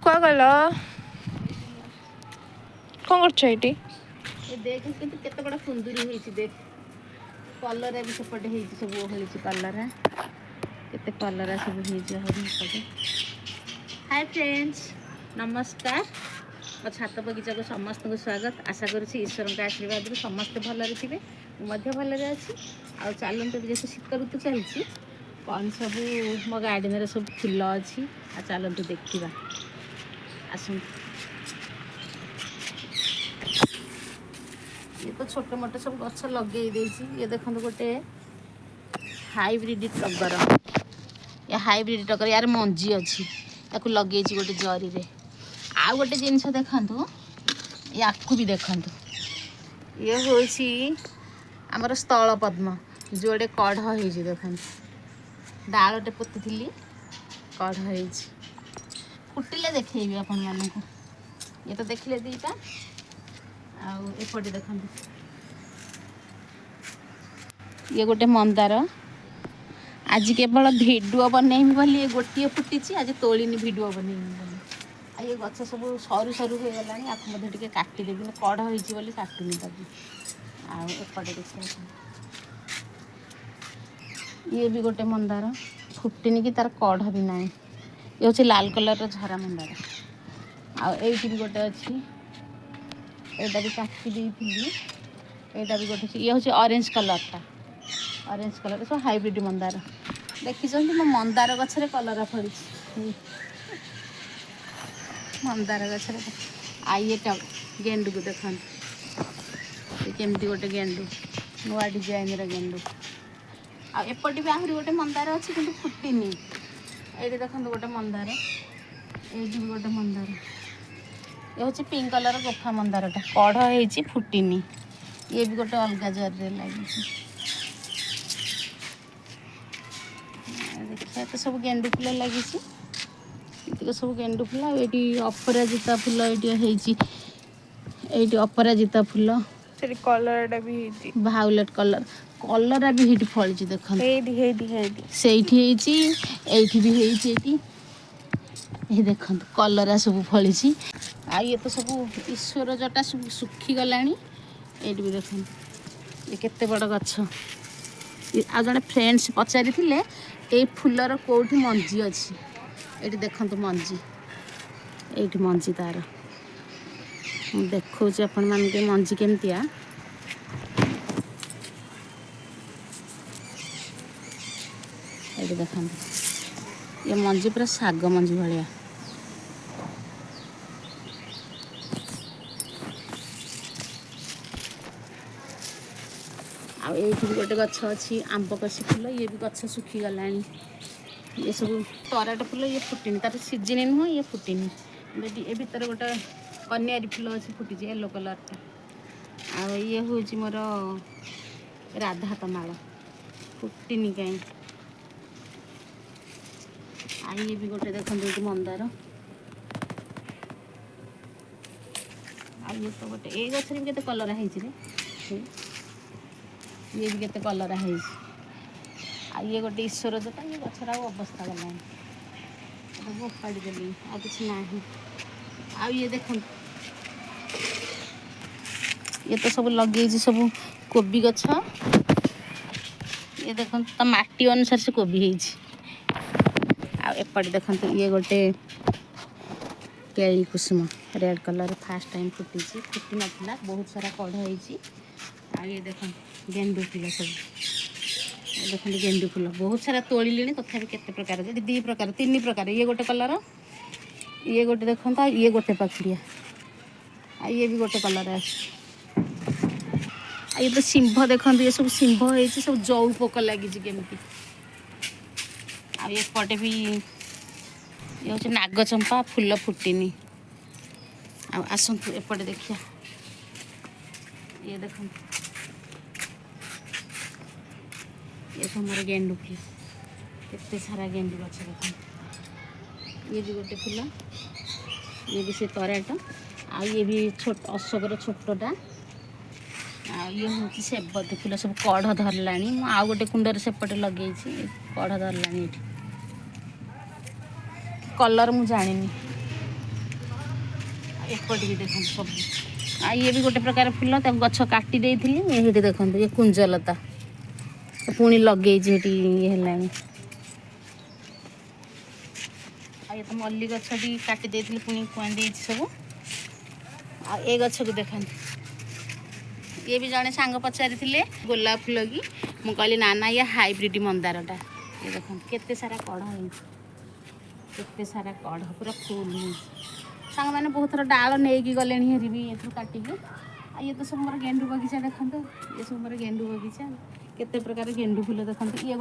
କୁଆ ଗଲ କଣ କରୁଛ ଏଇଠି? देख किंतु केते बड़ा कुंदुरी ହେଇଛି देख कलर भी सेपटे ହେଇଛି ସବୁ ଓହଳିଛି कलर केते कलर सब ହେଇଛି ଆହୁରି ସେପଟେ। हाय फ्रेंड्स नमस्कार ମୋ ଛାତ ବଗିଚାକୁ ସମସ୍ତଙ୍କୁ ସ୍ୱାଗତ। ଆଶା କରୁଛି ଈଶ୍ୱରଙ୍କ ଆଶୀର୍ବାଦରୁ ସମସ୍ତେ ଭଲରେ ଥିବେ। ମୁଁ ମଧ୍ୟ ଭଲରେ ଅଛି। ଆଉ ଚାଲନ୍ତୁ ଯେହେତୁ ଶୀତ ଋତୁ ଚାଲିଛି କ'ଣ ସବୁ ମୋ ଗାର୍ଡେନରେ ସବୁ ଫୁଲ ଅଛି ଆଉ ଚାଲନ୍ତୁ ଦେଖିବା ଆସନ୍ତୁ। ये तो छोटे मोटे सब गछ लगे ये देखो गोटे हाइब्रिड टगर या हाइब्रिड टगर यार मंजी अच्छी ताकू लगे गोटे जरी रे आ गोटे जिनस देखु या भी देखु ये हूँ आमर स्थल पद्म जोड़े कढ़ हो देखु डालटे पोती थी कढ़ हो फुटिले देखी आपण मानक ये तो देखिले दीटा आउटे देखो ये गोटे मंदार आज केवल भिडियो बनैमी बोली ये गोटे फुटी आज तोलिनी भिडियो बनैमी बोली आ ये गछ सब सरू सरू हो गला आपको मध्य टे काटिदेवी कढ़ होती काटुनी ताकि आउटे देखिए ये भी गोटे मंदार फुटिनी कि तार कढ़ भी ना ये हूँ लाल कलर झरा मंदार आउ भी गोटे अच्छी एटा भी काटी देइथिली एटा भी गोटे ये हूँ ऑरेंज कलरटा ऑरेंज कलर सब हाइब्रिड मंदार देखी मो मंदार गछरे कलर फड़ी मंदार गछरे आइए गेंडू को देखा केमती गोटे गेंडू नुआ डिजाइन गेंडू आपटे भी आहरी गोटे मंदार अच्छी कि फुटिनी ये देखो गोटे मंदार ये भी गोटे मंदार ये हूँ पिंक कलर गोफा मंदारटा कढ़ हो फुटिनी ये भी गोटे अलग जरी लगी देखिए तो सब गेंडू फुल लगी सब गेंडू फुल ये अपराजिता फुल ये अपराजिता फुल कलर भी भायोलेट कलर कलर भी हिट फली देख से भी ये देख कलरा सब फली आ ये तो सब ईश्वर जटा सब सुखी गला ये भी देख ये केते बड़ गछ आ जड़े फ्रेंड्स पचारि ये फुलर कौटी मंजी अच्छी ये देखु मंजी ये मंजी तार देखा आपण मान मंजी केमतिया ये देखा ये मंजी पूरा साग मंजी भाया ये गोटे गछ अच्छी आंब कषि फुल ये भी गछ सुखी गला ये सब तराट फुल ये फुटिनी तार सीजन नुह ये फुटिनी ये भितर गोटे कन्यारी फुल अच्छी फुटी येलो कलरटा आ ये हूँ मोर राधा तमाल फुटिनी कहीं आ ये भी गोटे देखते मंदार आ ये तो गोटे ये गछ भी केते कलर है ये भी केते कलर है ये गोटे ईश्वर जोटा ये गछर अवस्था गला उपाड़ी देली आ कि ना आ ये देख ये तो सब लगे सब कोबी गछ ये देख तो माटी अनुसार से कोबी एपटे देखते ये गोटे केली कुसुम रेड कलर फास्ट टाइम फुटी फुटी नाला बहुत सारा कढ़ हो ये देख गेंडू फुल सब देखते गेंडू फुल बहुत सारा तोड़िले तथापि केते प्रकार दी प्रकार तीन प्रकार ये गोटे कलर ये गोटे देखता ये गोटे पाखुड़िया ये भी गोटे कलर ये तो सिंह देखते ये सब सिंह हो सब जौ पोक लगी केमती आटे भी ये हूँ नागचंपा फुल फुटिनी आसतु एपटे देखिया ये देख ये हमारे गेंडू फुल केते सारा गेंडू गछ देख ये भी गोटे फुल ये भी से तराट ये भी छोट अशोकर छोटा ये हूँ सेबती फुल सब कढ़ धरला आ गोटे कुंडर सेपटे लगे कढ़ धरला कलर मु जानी एपट भी देखो सब आ ये भी गोटे प्रकार फुल गछ काटी देती ये देखो ये कुंजलता पुणी लगे ये ये तो मल्ली गछ भी काटी देती पुणी कुआ दे सब आ गछ को देखा ये भी जड़े सांग पचारि गोलाप फुल कि मुझे कहली ना ना ये हाइब्रिड मंदारटा ये देख केते सारा कढ़ केते सारा कढ़ पूरा फुल सांग मैंने बहुत थर डाल नहीं गले हेरी भी ये काटिकी आ ये तो सब मोर गेंडू बगीचा देखो ये सब मोर गेंडू बगीचा केते प्रकार गेंडू फुल देखो ये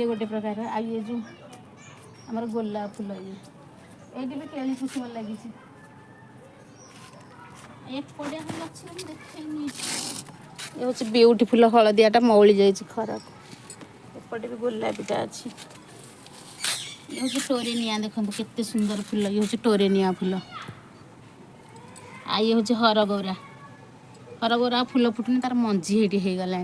गोटे प्रकार आ ये जो आमर गोलाप फुल ये भी केली कुसुम लगी ये हूँ ब्यूटीफुल हलदियाटा मौली जाइए खरा एपटे भी गोलापीटा अच्छी ये हूँ टोरेनिया देखो केते सुंदर फुल ये हूँ टोरेनिया फुल आ ये हूँ हरगौरा फुल फुटनी तार मंजी हेटी हो गला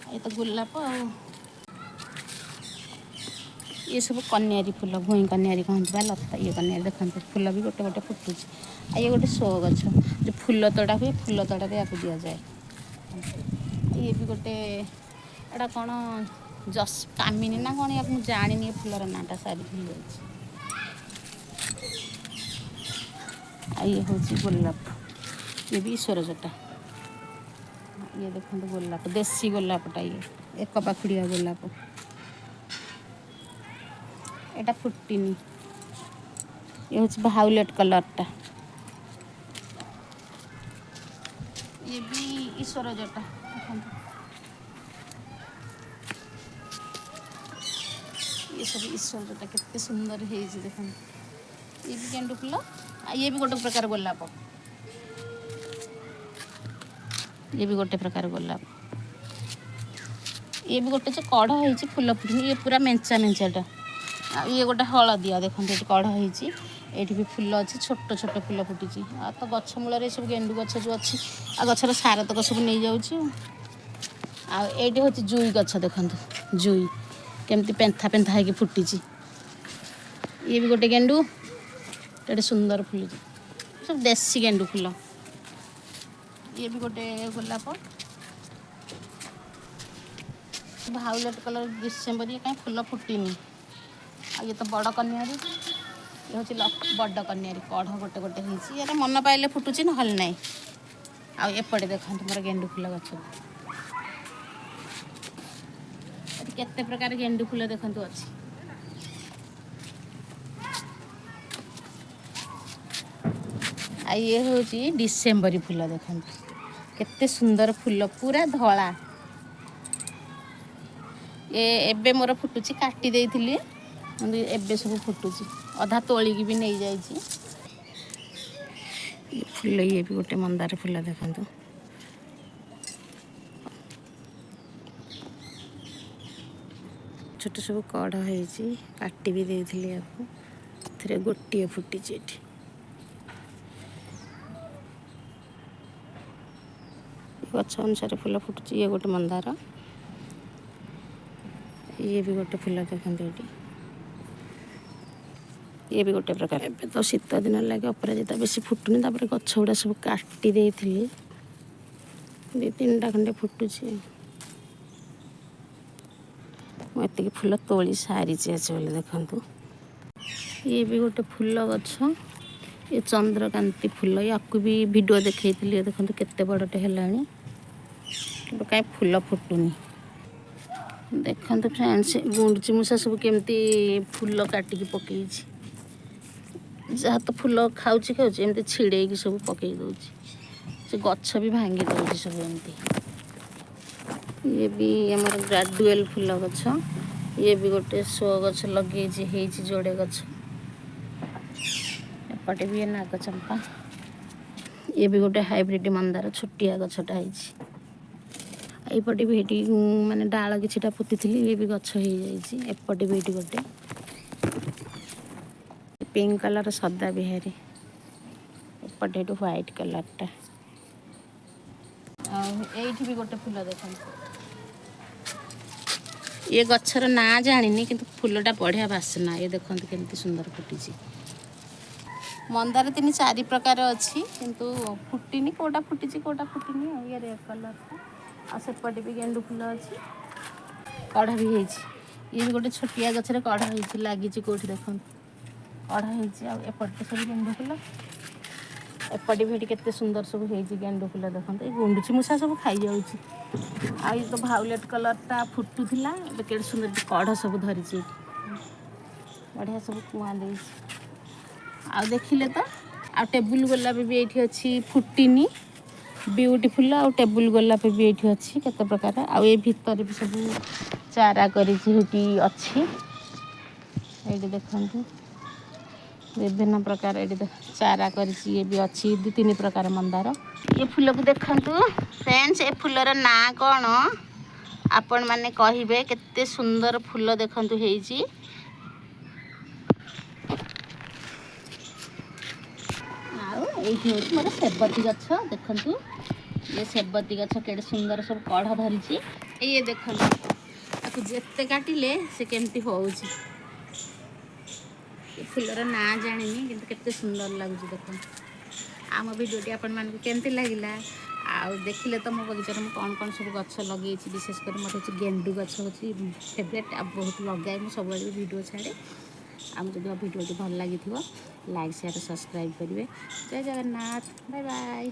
ये तो गोलाप ये सब कन्यारी फुल भूई कन्यारी कहते लता ये कन्यारी देखते फुल भी गोटे गोटे फुटुच आ ये गोटे शो गछ जो फुल तड़ा हुए फुल तड़ा या दि जाए ये भी गोटे एटा कौन जस कामिनी ना कौन या जानी फुलर नाटा सारी भूल जाए ये हूँ गोलाप ये भी ईश्वर जटा ये देखते गोलाप देसी गोलापटा ये एक पाखुड़िया गोलाप एटा फुटिनी ये हूँ भायोलेट कलरटा ये भी ईश्वर जटा ये सब ईश्वर जटा केते सुंदर है देख ये भी गेंडू फुल आ ये भी गोटे प्रकार गोलाप ये भी गोटे प्रकार गोलाप ये भी गोटे कढ़ हो फुल फुटनी ये पूरा मेंचा मेंचाटा ये गोटे हलदिया देखते ये कढ़ होती भी फुल अच्छी छोट छोट फुल फुटी आ तो गछ मूल सब गेंडू गछ जो अच्छी आ गछर सार तक सब नहीं जाऊँ आईटी हूँ जुई गछ देखते जुई केमती पेंथा पेंथा है फुटी ये भी गोटे गेंडू ये सुंदर फुल सब देसी गेंडू फुल ये भी गोटे गोलाप भायोलेट कलर डिसेम्बर ये कहीं फुल फुटनी आ ये तो बड़ कन्यारी ये हूँ बड़ कन्यारी कढ़ गोटे गोटे होती मन पाइले फुटुची ना ना आपटे देखते मोर गेंडू फुल गछ केते प्रकार गेंडू फुल देखते अच्छी आ ये हूँ डिसेम्बरी फुल देखते केते सुंदर फुल पूरा धला ये एबे मोर फुटुची काटी देइथिली एबे सब फुटुची अधा तोलिकी भी नहीं जाइए फुल ये भी गोटे मंदार फुल देखते छोट सब कढ़ हो काटी भी देइथिली आपको थे गोटे फुटी गछ अनुसार फुल फुटुची ये गोटे मंदार ये भी गोटे फुल देखते ये भी गोटे प्रकार एबे तो शीत दिन लगे अपराजिता बेसी फुटुनी गछ गुड़ा सब काटी देइथिली दी तीनटा खंडे फुटुची मुझे फुल तोली सारी बोले देखु ये भी गोटे फुल गछ ये चंद्रकांति फुल या भी वीडियो देखी देखो केते बड़टे है कहीं फुल फुटुनी देखते फ्रेंड्स गुंडची मूषा सब केमती फुल काटिकी पकई जहाँ तो फुल खाऊँ एमती छिड़े सब पकई दूची से गछ भी भांगी दौर सब एमती ये भी आमर ग्राडुएल फुल गछ ये भी गोटे शो गछ लगे जोड़े गछ एपटे भी नाग चंपा ये भी गोटे हाइब्रिड मंदार छोटिया गछटा होपटे भी ये माने डाल किटा पोती ये भी गछ हो एपटे भी ये गोटे पिंक कलर सदा बिहारी एपटे व्हाइट कलरटा ये भी गोटे फुल देखते ये गच्छर ना जानी किंतु फुलटा बढ़िया बासना ये देखते केमती सुंदर फुटी मंदार 3-4 प्रकार अच्छी किंतु फुटिनी कोटा फुटी कोटा फुटिनी ये रेड कलर आ सेपटे भी गेंडू फुल अच्छी कढ़ा भी होती ये गोटे छोटिया गचर कढ़ा होती लगी कौटी देख कढ़ा होती एपटे सब गेंडू फुल एपटे भी केते सुंदर सब होती गेंडू फुल देखते ये गुंडुची मूषा सब खाई जाऊँगी आ तो भायोलेट कलरटा फुटुला के सुंदर कढ़ सब धरी बढ़िया सब कुआ दे आ देखिले तो आ टेबुल गोलाप भी ये अच्छी फुटिनी ब्यूटीफुल आ टेबुल गोलाप भी ये अच्छी केते प्रकार आ ये भितर भी सब चारा करी अच्छी ये देखते विभिन्न प्रकार ये चारा करी भी अच्छी 2-3 प्रकार मंदार ये फूल को देखंतु फ्रेंड्स ये फूलर ना कौन आपण माने कहिबे केते सुंदर फूल देखंतु हेजी ये मोर सेबती गछ देखंतु ये सेबती गछ केड़े सुंदर सब कढ़ धरी ये देखंतु जेते काटिले से केमती होउची ये फूलर ना जानिनी किंतु केते सुंदर लागुची देखंतु आम भिडियोटी आपण मानकु केमती लागिला आ देखिले तो मो बगीचार में कौन कौन सब गछ लगे विशेषकर मतलब गेंडू गछ होची फेवरेट आ बहुत लगाए मुझे सब वीडियो छाड़े आम जब भिडियोटी भल लगी लाइक शेयर सब्सक्राइब करेंगे जय जगन्नाथ बाय बाय।